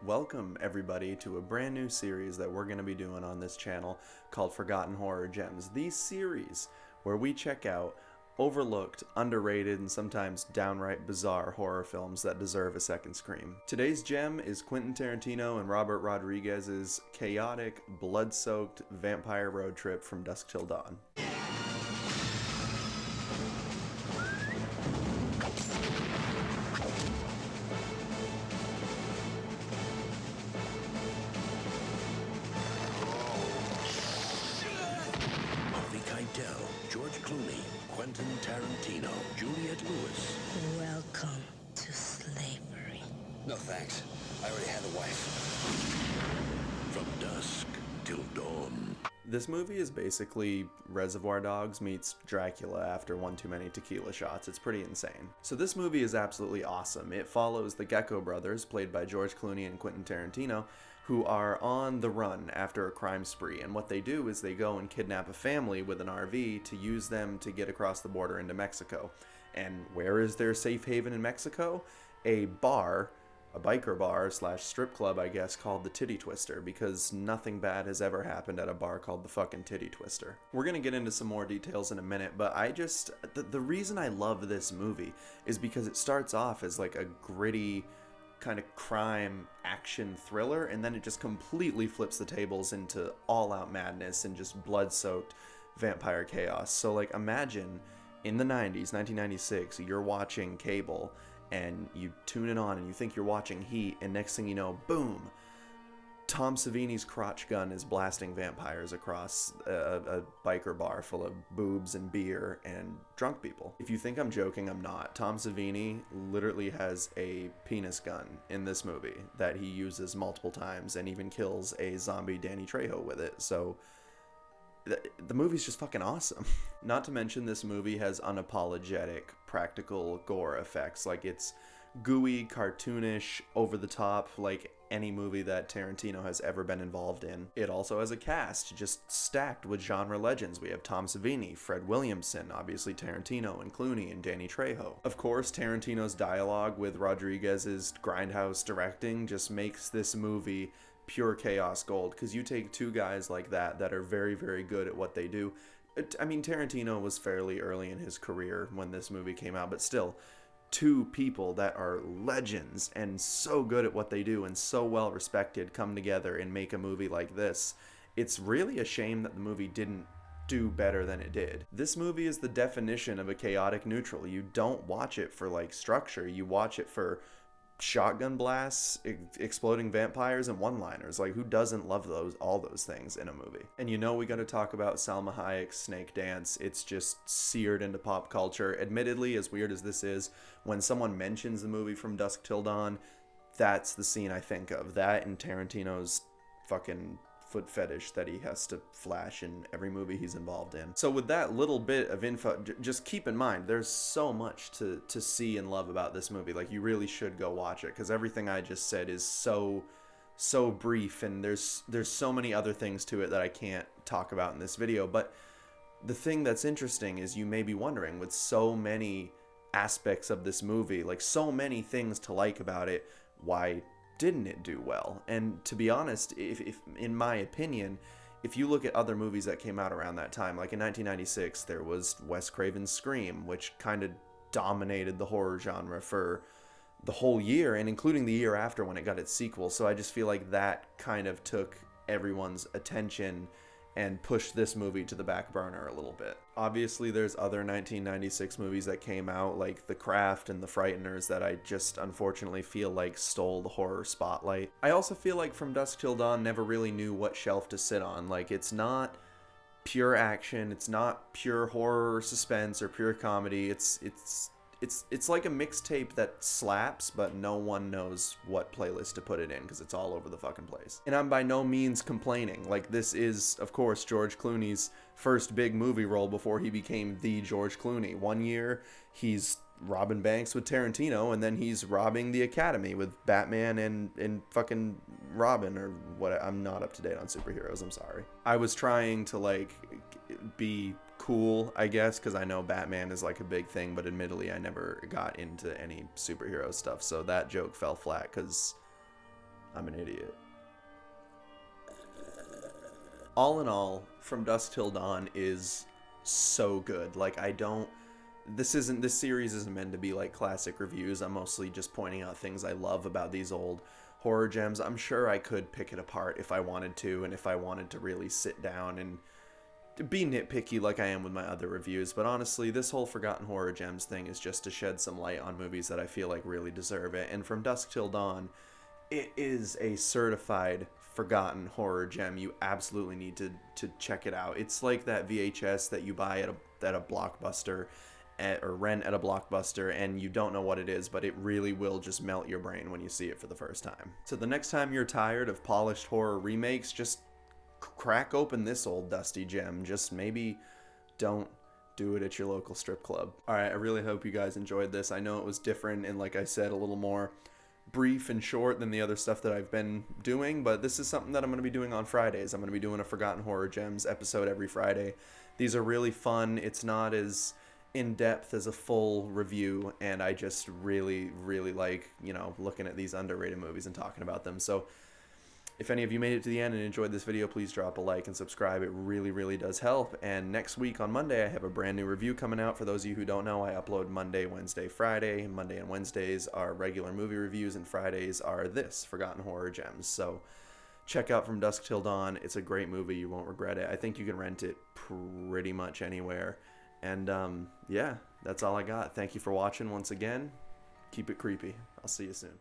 Welcome everybody to a brand new series that we're going to be doing on this channel called Forgotten Horror Gems. These series where we check out overlooked, underrated, and sometimes downright bizarre horror films that deserve a second scream. Today's gem is Quentin Tarantino and Robert Rodriguez's chaotic, blood-soaked vampire road trip From Dusk Till Dawn. George Clooney, Quentin Tarantino, Juliette Lewis. Welcome to slavery. No thanks. I already had a wife. From Dusk Till Dawn. This movie is basically Reservoir Dogs meets Dracula after one too many tequila shots. It's pretty insane. So this movie is absolutely awesome. It follows the Gecko brothers, played by George Clooney and Quentin Tarantino, who are on the run after a crime spree. And what they do is they go and kidnap a family with an RV to use them to get across the border into Mexico. And where is their safe haven in Mexico? A bar, a biker bar slash strip club, I guess, called the Titty Twister, because nothing bad has ever happened at a bar called the fucking Titty Twister. We're gonna get into some more details in a minute, but the reason I love this movie is because it starts off as like a gritty kind of crime action thriller, and then it just completely flips the tables into all-out madness and just blood-soaked vampire chaos. So like, imagine in the 90s, 1996, you're watching cable and you tune it on and you think you're watching Heat, and next thing you know, boom, Tom Savini's crotch gun is blasting vampires across a biker bar full of boobs and beer and drunk people. If you think I'm joking, I'm not. Tom Savini literally has a penis gun in this movie that he uses multiple times and even kills a zombie Danny Trejo with it. So the movie's just fucking awesome. Not to mention, this movie has unapologetic practical gore effects. Like, it's gooey, cartoonish, over the top, like any movie that Tarantino has ever been involved in. It also has a cast just stacked with genre legends. We have Tom Savini, Fred Williamson, obviously Tarantino and Clooney and Danny Trejo. Of course, Tarantino's dialogue with Rodriguez's grindhouse directing just makes this movie pure chaos gold, because you take two guys like that are very, very good at what they do. I mean, Tarantino was fairly early in his career when this movie came out, but still, two people that are legends and so good at what they do and so well respected come together and make a movie like this. It's really a shame that the movie didn't do better than it did. This movie is the definition of a chaotic neutral. You don't watch it for like structure, you watch it for shotgun blasts, exploding vampires, and one-liners. Like, who doesn't love all those things in a movie? And you know we gotta talk about Salma Hayek's snake dance. It's just seared into pop culture. Admittedly, as weird as this is, when someone mentions the movie From Dusk Till Dawn, that's the scene I think of. That and Tarantino's fucking foot fetish that he has to flash in every movie he's involved in. So with that little bit of info, just keep in mind, there's so much to see and love about this movie. Like, you really should go watch it, because everything I just said is so brief, and there's so many other things to it that I can't talk about in this video. But the thing that's interesting is, you may be wondering, with so many aspects of this movie, like so many things to like about it, why didn't it do well? And to be honest, if in my opinion, if you look at other movies that came out around that time, like in 1996, there was Wes Craven's Scream, which kind of dominated the horror genre for the whole year, and including the year after when it got its sequel. So I just feel like that kind of took everyone's attention and pushed this movie to the back burner a little bit. Obviously, there's other 1996 movies that came out, like The Craft and The Frighteners, that I just unfortunately feel like stole the horror spotlight. I also feel like From Dusk Till Dawn never really knew what shelf to sit on. Like, it's not pure action, it's not pure horror or suspense or pure comedy. It's like a mixtape that slaps, but no one knows what playlist to put it in, because it's all over the fucking place. And I'm by no means complaining. Like, this is, of course, George Clooney's first big movie role before he became the George Clooney. One year, he's robbing banks with Tarantino, and then he's robbing the Academy with Batman and fucking Robin, or what. I'm not up to date on superheroes, I'm sorry. I was trying to, like, be cool, I guess, because I know Batman is like a big thing, but admittedly I never got into any superhero stuff, so that joke fell flat, because I'm an idiot. All in all, From Dusk Till Dawn is so good. Like, this series isn't meant to be like classic reviews. I'm mostly just pointing out things I love about these old horror gems. I'm sure I could pick it apart if I wanted to, and if I wanted to really sit down and be nitpicky like I am with my other reviews. But honestly, this whole Forgotten Horror Gems thing is just to shed some light on movies that I feel like really deserve it. And From Dusk Till Dawn, it is a certified forgotten horror gem. You absolutely need to check it out. It's like that VHS that you buy at a Blockbuster, or rent at a Blockbuster, and you don't know what it is, but it really will just melt your brain when you see it for the first time. So the next time you're tired of polished horror remakes, just crack open this old dusty gem. Just maybe don't do it at your local strip club. Alright, I really hope you guys enjoyed this. I know it was different and, like I said, a little more brief and short than the other stuff that I've been doing, but this is something that I'm going to be doing on Fridays. I'm going to be doing a Forgotten Horror Gems episode every Friday. These are really fun. It's not as in-depth as a full review, and I just really like, looking at these underrated movies and talking about them. So if any of you made it to the end and enjoyed this video, please drop a like and subscribe. It really does help. And next week on Monday, I have a brand new review coming out. For those of you who don't know, I upload Monday, Wednesday, Friday. Monday and Wednesdays are regular movie reviews, and Fridays are this, Forgotten Horror Gems. So check out From Dusk Till Dawn. It's a great movie. You won't regret it. I think you can rent it pretty much anywhere. And yeah, that's all I got. Thank you for watching once again. Keep it creepy. I'll see you soon.